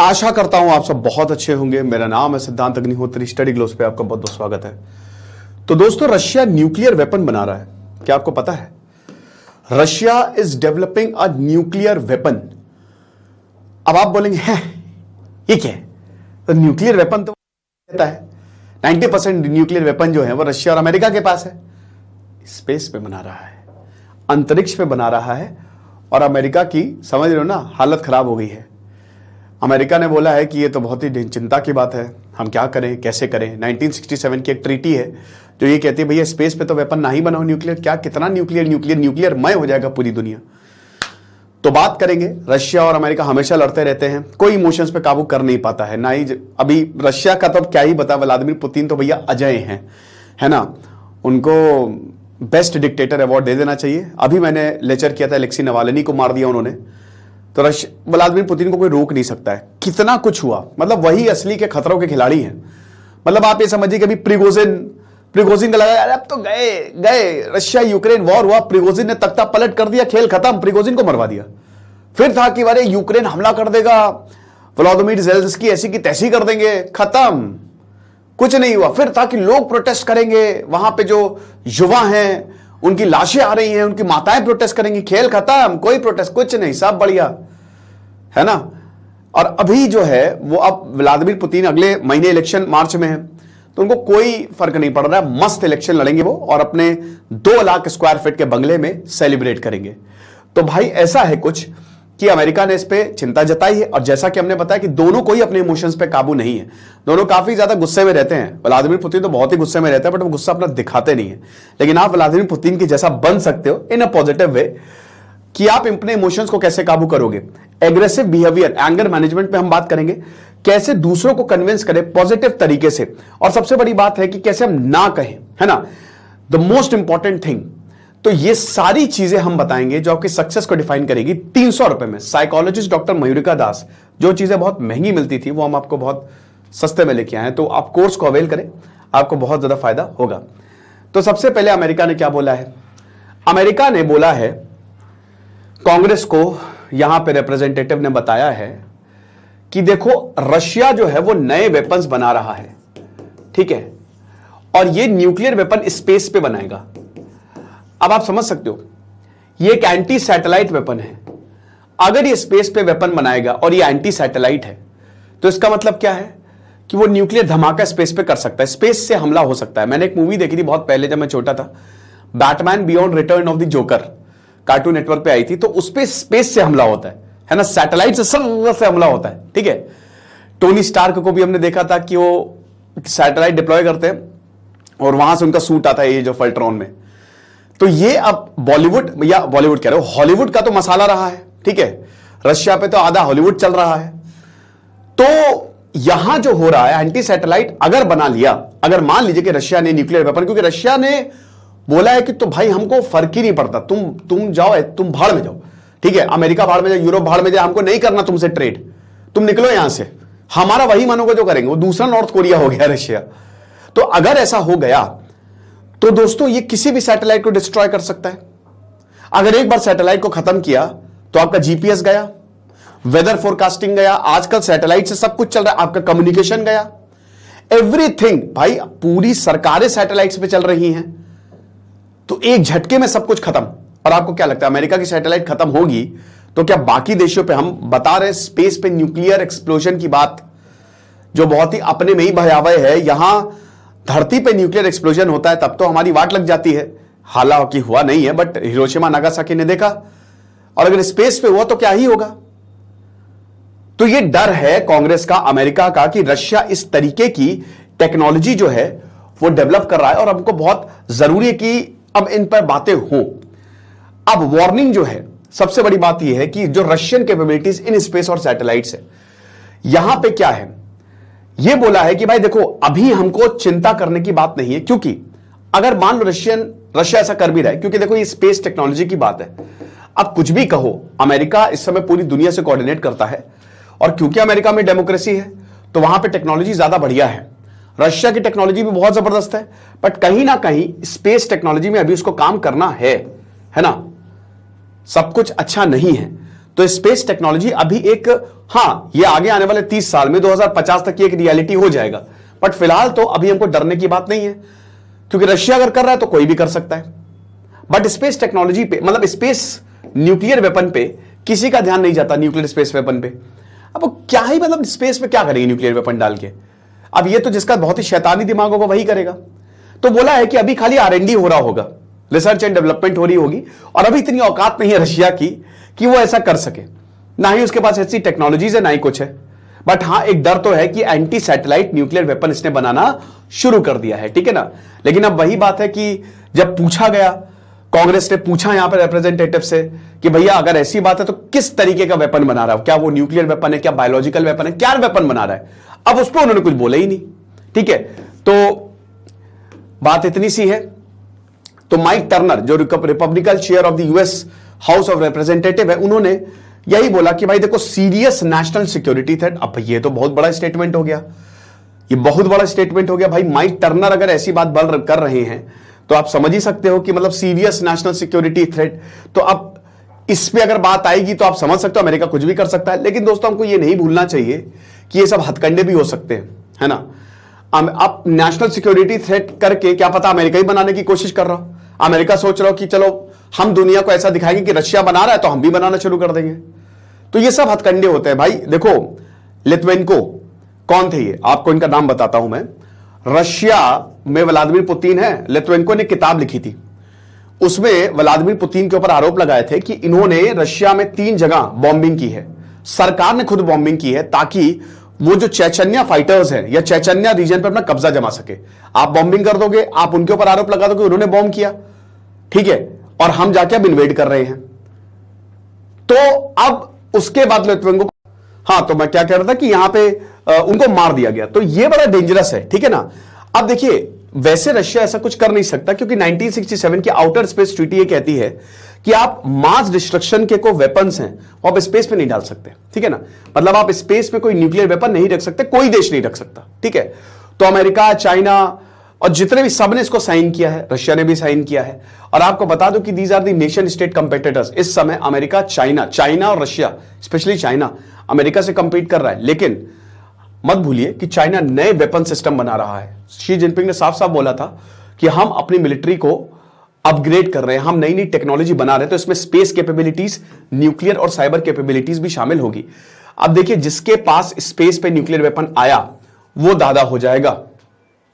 आशा करता हूं आप सब बहुत अच्छे होंगे। मेरा नाम है सिद्धांत अग्निहोत्री। स्टडी ग्लोस पे आपका बहुत बहुत स्वागत है। तो दोस्तों, रशिया न्यूक्लियर वेपन बना रहा है। क्या आपको पता है? Russia is developing a nuclear weapon. अब आप बोलेंगे है ये क्या है? तो न्यूक्लियर वेपन तो कहता है 90% न्यूक्लियर वेपन जो है वो रशिया और अमेरिका के पास है। स्पेस पे बना रहा है, अंतरिक्ष पे बना रहा है, और अमेरिका की समझ रहे हो ना हालत खराब हो गई है। अमेरिका ने बोला है कि ये तो बहुत ही चिंता की बात है, हम क्या करें, कैसे करें। 1967 की एक ट्रीटी है जो ये कहती है भैया स्पेस पे तो वेपन ना ही बनाओ न्यूक्लियर। क्या कितना न्यूक्लियर मय हो जाएगा पूरी दुनिया। तो बात करेंगे। रशिया और अमेरिका हमेशा लड़ते रहते हैं, कोई इमोशंस पे काबू कर नहीं पाता है ना ही। अभी रशिया का तो अब क्या ही बता, व्लादिमीर पुतिन तो भैया अजय हैं, है ना। उनको बेस्ट डिक्टेटर अवार्ड दे देना चाहिए। अभी मैंने लेक्चर किया था, अलेक्सी नवाल्नी को मार दिया उन्होंने। तो व्लादिमीर पुतिन को कोई रोक नहीं सकता है। कितना कुछ हुआ, मतलब वही असली के खतरों के खिलाड़ी हैं। मतलब आप ये समझिए कि अभी प्रिगोजिन का लगा, अब तो गए रशिया यूक्रेन वॉर हुआ, प्रिगोजिन ने तख्ता पलट कर दिया, खेल खत्म, प्रिगोजिन को मरवा दिया। फिर था कि अरे यूक्रेन हमला कर देगा, व्लादिमीर ज़ेलेंस्की ऐसी की तैसी कर देंगे, खत्म, कुछ नहीं हुआ। फिर था कि लोग प्रोटेस्ट करेंगे, वहां पे जो युवा हैं उनकी लाशें आ रही हैं, उनकी माताएं प्रोटेस्ट करेंगी, खेल खत्म, कोई प्रोटेस्ट कुछ नहीं, सब बढ़िया, है ना। और अभी जो है वो अब व्लादिमीर पुतिन अगले महीने इलेक्शन मार्च में है, तो उनको कोई फर्क नहीं पड़ रहा है। मस्त इलेक्शन लड़ेंगे वो और अपने 2 लाख स्क्वायर फीट के बंगले में सेलिब्रेट करेंगे। तो भाई ऐसा है कुछ कि अमेरिका ने इस पे चिंता जताई है। और जैसा कि हमने बताया कि दोनों कोई अपने इमोशंस पे काबू नहीं है, दोनों काफी ज्यादा गुस्से में रहते हैं। व्लादिमीर पुतिन तो बहुत ही गुस्से में रहता है, बट वो गुस्सा अपना दिखाते नहीं है। लेकिन आप व्लादिमीर पुतिन की जैसा बन सकते हो इन अ पॉजिटिव वे कि आप अपने इमोशंस को कैसे काबू करोगे। एग्रेसिव बिहेवियर, एंगर मैनेजमेंट पे हम बात करेंगे, कैसे दूसरों को कन्विंस करें पॉजिटिव तरीके से। और सबसे बड़ी बात है कि कैसे हम ना कहें, है ना, द मोस्ट इंपॉर्टेंट थिंग। तो ये सारी चीजें हम बताएंगे जो आपकी सक्सेस को डिफाइन करेगी 300 रुपए में। साइकोलॉजिस्ट डॉक्टर मयूरिका दास, जो चीजें बहुत महंगी मिलती थी वो हम आपको बहुत सस्ते में लेके आए हैं। तो आप कोर्स को अवेल करें, आपको बहुत ज्यादा फायदा होगा। तो सबसे पहले अमेरिका ने क्या बोला है? अमेरिका ने बोला है, कांग्रेस को यहां पे रिप्रेजेंटेटिव ने बताया है कि देखो रशिया जो है वो नए वेपन्स बना रहा है, ठीक है, और ये न्यूक्लियर वेपन स्पेस पे बनाएगा। अब आप समझ सकते हो ये एक एंटी सैटेलाइट वेपन है। अगर ये स्पेस पे वेपन बनाएगा और ये एंटी सैटेलाइट है तो इसका मतलब क्या है कि वो न्यूक्लियर धमाका स्पेस पे कर सकता है, स्पेस से हमला हो सकता है। मैंने एक मूवी देखी थी बहुत पहले जब मैं छोटा था, Batman beyond return of the joker, cartoon network पे आई थी। तो उस पे स्पेस से हमला होता है ना, सैटेलाइट से से हमला होता है, ठीक है। टोनी स्टार्क को भी हमने देखा था कि वो सैटेलाइट डिप्लॉय करते हैं और वहां से उनका सूट आता है ये जो अल्ट्रॉन में। तो ये अब बॉलीवुड कह रहे हो, हॉलीवुड का तो मसाला रहा है, ठीक है। रशिया पे तो आधा हॉलीवुड चल रहा है। तो यहां जो हो रहा है एंटी सैटेलाइट अगर बना लिया, अगर मान लीजिए कि रशिया ने न्यूक्लियर वेपन, क्योंकि रशिया ने बोला है कि तो भाई हमको फर्क ही नहीं पड़ता, तुम जाओ, तुम भाड़ में जाओ, ठीक है, अमेरिका भाड़ में जाए, यूरोप भाड़ में जाए, हमको नहीं करना तुमसे ट्रेड, तुम निकलो यहां से, हमारा वही मानोगे जो करेंगे। वो दूसरा नॉर्थ कोरिया हो गया रशिया। तो अगर ऐसा हो गया तो दोस्तों ये किसी भी सैटेलाइट को डिस्ट्रॉय कर सकता है। अगर एक बार सैटेलाइट को खत्म किया तो आपका जीपीएस गया, वेदर फोरकास्टिंग गया, आजकल सैटेलाइट से सब कुछ चल रहा है, आपका कम्युनिकेशन गया, एवरीथिंग। भाई पूरी सरकारें सैटेलाइट्स पे चल रही हैं, तो एक झटके में सब कुछ खत्म। और आपको क्या लगता है अमेरिका की सैटेलाइट खत्म होगी तो क्या बाकी देशों पे, हम बता रहे स्पेस पे न्यूक्लियर एक्सप्लोजन की बात जो बहुत ही अपने में ही भयावह है। यहां धरती पे न्यूक्लियर एक्सप्लोजन होता है तब तो हमारी वाट लग जाती है, हालांकि हुआ नहीं है, बट हिरोशिमा नागासाकी ने देखा। और अगर स्पेस पे हुआ तो क्या ही होगा। तो ये डर है कांग्रेस का, अमेरिका का, कि रशिया इस तरीके की टेक्नोलॉजी जो है वो डेवलप कर रहा है और हमको बहुत जरूरी है कि अब इन पर बातें हो। अब वार्निंग जो है, सबसे बड़ी बात यह है कि जो रशियन कैपेबिलिटीज इन स्पेस और सैटेलाइट्स है, यहां पे क्या है, यह बोला है कि भाई देखो अभी हमको चिंता करने की बात नहीं है, क्योंकि अगर मान लो रशिया ऐसा कर भी रहा है, क्योंकि देखो ये स्पेस टेक्नोलॉजी की बात है। अब कुछ भी कहो, अमेरिका इस समय पूरी दुनिया से कोऑर्डिनेट करता है, और क्योंकि अमेरिका में डेमोक्रेसी है तो वहां पे टेक्नोलॉजी ज्यादा बढ़िया है। रशिया की टेक्नोलॉजी भी बहुत जबरदस्त है, बट कहीं ना कहीं स्पेस टेक्नोलॉजी में अभी उसको काम करना है ना, सब कुछ अच्छा नहीं है। तो स्पेस टेक्नोलॉजी अभी एक हाँ, ये आगे आने वाले 30 साल में 2050 तक की एक रियलिटी हो जाएगा, बट फिलहाल तो अभी हमको डरने की बात नहीं है, क्योंकि रशिया अगर कर रहा है तो कोई भी कर सकता है। बट स्पेस टेक्नोलॉजी पे, मतलब स्पेस न्यूक्लियर वेपन पे किसी का ध्यान नहीं जाता, न्यूक्लियर स्पेस वेपन पे। अब वो क्या ही, मतलब स्पेस में क्या करेंगे न्यूक्लियर वेपन डाल के? अब ये तो जिसका बहुत ही शैतानी दिमाग होगा वही करेगा। तो बोला है कि अभी खाली R&D हो रहा होगा, रिसर्च एंड डेवलपमेंट हो रही होगी, और अभी इतनी औकात नहीं है रशिया की कि वो ऐसा कर सके, ना ही उसके पास ऐसी टेक्नोलॉजीज है, ना ही कुछ है। बट हां, एक डर तो है कि एंटी सैटेलाइट न्यूक्लियर वेपन इसने बनाना शुरू कर दिया है, ठीक है ना। लेकिन अब वही बात है कि जब पूछा गया, कांग्रेस ने पूछा यहां पर रिप्रेजेंटेटिव से कि भैया अगर ऐसी बात है तो किस तरीके का वेपन बना रहा है, क्या वो न्यूक्लियर वेपन है, क्या बायोलॉजिकल वेपन है, क्या वेपन बना रहा है? अब उस पर उन्होंने कुछ बोला ही नहीं, ठीक है। तो बात इतनी सी है। तो माइक टर्नर जो Republican chair of the US house of representative है, उन्होंने यही बोला कि भाई देखो, सीरियस नेशनल सिक्योरिटी थ्रेट। अब ये तो बहुत बड़ा स्टेटमेंट हो गया, ये बहुत बड़ा स्टेटमेंट हो गया भाई। माइक टर्नर अगर ऐसी बात कर रहे हैं तो आप समझ ही सकते हो कि मतलब सीरियस नेशनल सिक्योरिटी थ्रेट। तो अब इस पे अगर बात आएगी तो आप समझ सकते हो अमेरिका कुछ भी कर सकता है। लेकिन दोस्तों, हमको ये नहीं भूलना चाहिए कि ये सब हथकंडे भी हो सकते हैं, है ना। अब नेशनल सिक्योरिटी थ्रेट करके क्या पता अमेरिका ही बनाने की कोशिश कर रहा हो। अमेरिका सोच रहा हो कि चलो हम दुनिया को ऐसा दिखाएंगे कि रशिया बना रहा है तो हम भी बनाना शुरू कर देंगे। तो ये सब हथकंडे होते हैं भाई। देखो, लिथवेनको कौन थे ये, आपको इनका नाम बताता हूं मैं। रशिया में व्लादिमीर पुतिन है, लिथवेनको ने किताब लिखी थी, उसमें व्लादिमीर पुतिन के ऊपर आरोप लगाए थे कि इन्होंने रशिया में 3 जगह बॉम्बिंग की है, सरकार ने खुद बॉम्बिंग की है, ताकि वो जो चेचन्या फाइटर्स हैं या चेचन्या रीजन पर अपना कब्जा जमा सके। आप बॉम्बिंग कर दोगे, आप उनके ऊपर आरोप लगा दोगे उन्होंने बॉम्ब किया, ठीक है, और हम जाके अब इन्वेड कर रहे हैं। तो अब उसके बाद लिथवेनको, हाँ, तो मैं क्या कह रहा था कि यहां पे उनको मार दिया गया। तो ये बड़ा डेंजरस है, ठीक है ना। अब देखिए, वैसे रशिया ऐसा कुछ कर नहीं सकता, क्योंकि 1967 की आउटर स्पेस ट्रीटी ये कहती है कि आप मास डिस्ट्रक्शन के को वेपन्स हैं वो आप स्पेस में नहीं डाल सकते, ठीक है ना। मतलब आप स्पेस में कोई न्यूक्लियर वेपन नहीं रख सकते, कोई देश नहीं रख सकता, ठीक है। तो अमेरिका, चाइना और जितने भी, सबने इसको साइन किया है, रशिया ने भी साइन किया है। और आपको बता दो कि these are the nation state competitors. इस समय अमेरिका, चाइना और रशिया, स्पेशली चाइना अमेरिका से कंपीट कर रहा है। लेकिन मत भूलिए कि चाइना नए वेपन सिस्टम बना रहा है। शी जिनपिंग ने साफ साफ बोला था कि हम अपनी मिलिट्री को अपग्रेड कर रहे हैं, हम नई नई टेक्नोलॉजी बना रहे हैं। तो इसमें स्पेस कैपेबिलिटीज, न्यूक्लियर और साइबर कैपेबिलिटीज भी शामिल होगी। अब देखिए, जिसके पास स्पेस पे न्यूक्लियर वेपन आया वो दादा हो जाएगा,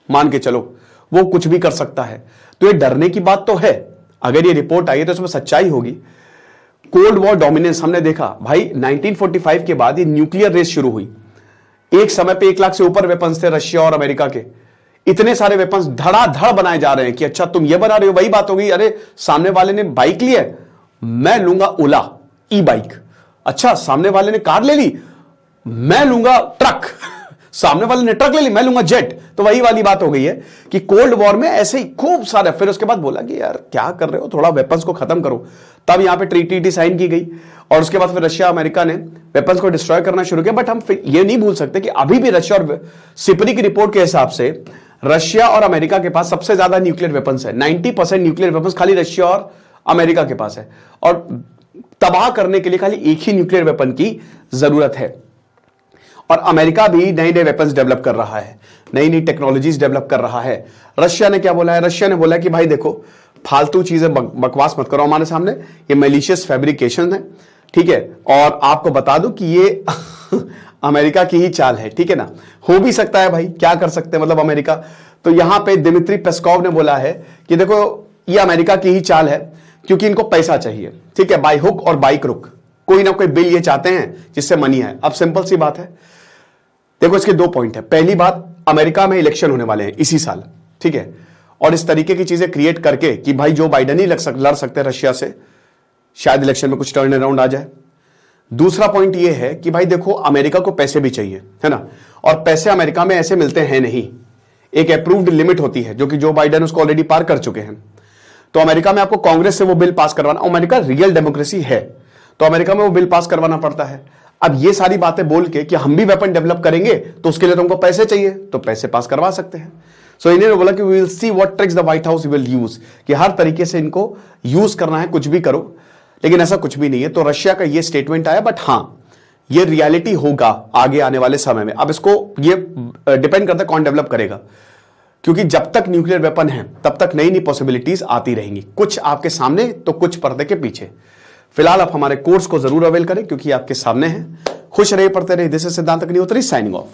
मान के चलो, वो कुछ भी कर सकता है। तो ये डरने की बात तो है। अगर ये रिपोर्ट आई है तो इसमें सच्चाई होगी। कोल्ड वॉर डोमिनेंस हमने देखा भाई, 1945 के बाद ये न्यूक्लियर रेस शुरू हुई। एक समय पे 1 लाख से ऊपर वेपन्स थे रशिया और अमेरिका के। इतने सारे वेपन्स धड़ाधड़ बनाए जा रहे हैं कि अच्छा तुम ये बना रहे हो, वही बात हो गई, अरे सामने वाले ने बाइक ली है, मैं लूंगा ओला ई बाइक। अच्छा, सामने वाले ने कार ले ली, मैं लूंगा ट्रक। सामने वाले ने ट्रक ले ली, मैं लूंगा जेट। तो वही वाली बात हो गई है कि कोल्ड वॉर में ऐसे ही खूब सारे। फिर उसके बाद बोला कि यार क्या कर रहे हो, थोड़ा वेपन्स को खत्म करो। तब यहां पे ट्रीटी साइन की गई, और उसके बाद फिर रशिया अमेरिका ने वेपन्स को डिस्ट्रॉय करना शुरू किया। बट हम ये नहीं भूल सकते कि अभी भी रशिया और सिपरी की रिपोर्ट के हिसाब से रशिया और अमेरिका के पास सबसे ज्यादा न्यूक्लियर वेपन्स है। 90% न्यूक्लियर वेपन्स खाली रशिया और अमेरिका के पास है, और तबाह करने के लिए खाली एक ही न्यूक्लियर वेपन की जरूरत है। और अमेरिका भी नए नए वेपन्स डेवलप कर रहा है, नई नई टेक्नोलॉजीज डेवलप कर रहा है। रशिया ने क्या बोला है? रशिया ने बोला कि भाई देखो, फालतू चीजें बकवास मत करो हमारे सामने, ये मैलिशियस फैब्रिकेशन है, ठीक है। और आपको बता दूं कि ये अमेरिका की ही चाल है, ठीक है ना। हो भी सकता है भाई, क्या कर सकते हैं, मतलब अमेरिका। तो यहां पे दिमित्री पेस्कोव ने बोला है कि देखो, ये अमेरिका की ही चाल है, क्योंकि इनको पैसा चाहिए, ठीक है, बाय हुक और बाय क्रुक। कोई ना कोई बिल ये चाहते हैं जिससे मनी है। अब सिंपल सी बात है, देखो इसके 2 पॉइंट है। पहली बात, अमेरिका में इलेक्शन होने वाले हैं इसी साल, ठीक है, और इस तरीके की चीजें क्रिएट करके कि भाई जो बाइडन ही लड़ सकते हैं रशिया से, शायद इलेक्शन में कुछ टर्न अराउंड आ जाए। दूसरा पॉइंट ये है कि भाई देखो, अमेरिका को पैसे भी चाहिए, है ना, और पैसे अमेरिका में ऐसे मिलते हैं नहीं, एक अप्रूव्ड लिमिट होती है, जो कि जो बाइडन उसको ऑलरेडी पार कर चुके हैं। तो अमेरिका में आपको कांग्रेस से वो बिल पास करवाना, अमेरिका रियल डेमोक्रेसी है, तो अमेरिका में वो बिल पास करवाना पड़ता है। अब ये सारी बातें बोल के कि हम भी वेपन डेवलप करेंगे, तो उसके लिए तुमको पैसे चाहिए, तो पैसे पास करवा सकते हैं। सो इन्होंने बोला कि we will see what tricks the White House will use, कि हर तरीके से इनको यूज करना है, कुछ भी करो। लेकिन ऐसा कुछ भी नहीं है। तो रशिया का ये स्टेटमेंट आया, बट हां, ये रियलिटी होगा आगे आने वाले समय में। अब इसको ये डिपेंड करता है कौन डेवलप करेगा, क्योंकि जब तक न्यूक्लियर वेपन है तब तक नई नई पॉसिबिलिटीज आती रहेंगी, कुछ आपके सामने तो कुछ पर्दे के पीछे। फिलहाल आप हमारे कोर्स को जरूर अवेल करें क्योंकि आपके सामने है। खुश रहिए, पढ़ते रहिए। दिस इज सिद्धांत अग्निहोत्री साइनिंग ऑफ।